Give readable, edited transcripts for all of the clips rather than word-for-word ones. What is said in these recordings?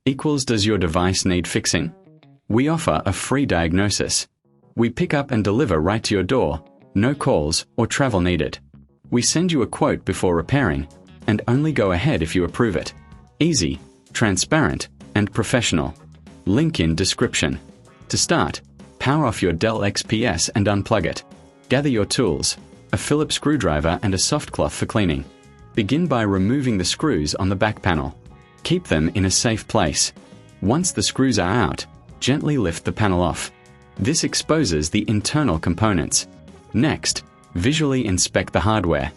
equals does your device need fixing? We offer a free diagnosis. We pick up and deliver right to your door, no calls or travel needed. We send you a quote before repairing, and only go ahead if you approve it. Easy, transparent, and professional. Link in description. To start, power off your Dell XPS and unplug it. Gather your tools, a Phillips screwdriver and a soft cloth for cleaning. Begin by removing the screws on the back panel. Keep them in a safe place. Once the screws are out, gently lift the panel off. This exposes the internal components. Next, visually inspect the hardware.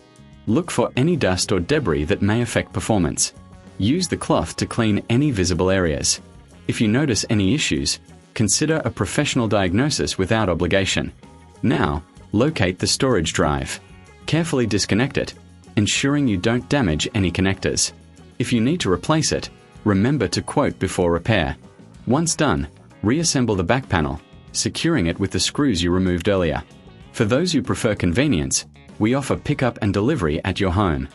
Look for any dust or debris that may affect performance. Use the cloth to clean any visible areas. If you notice any issues, consider a professional diagnosis without obligation. Now, locate the storage drive. Carefully disconnect it, ensuring you don't damage any connectors. If you need to replace it, remember to quote before repair. Once done, reassemble the back panel, securing it with the screws you removed earlier. For those who prefer convenience, we offer pickup and delivery at your home.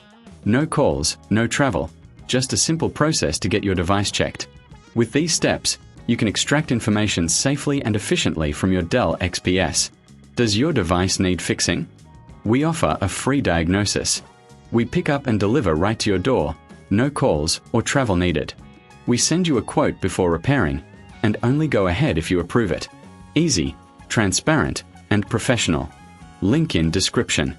No calls, no travel, just a simple process to get your device checked. With these steps, you can extract information safely and efficiently from your Dell XPS. Does your device need fixing? We offer a free diagnosis. We pick up and deliver right to your door, no calls or travel needed. We send you a quote before repairing, and only go ahead if you approve it. Easy, transparent, and professional. Link in description.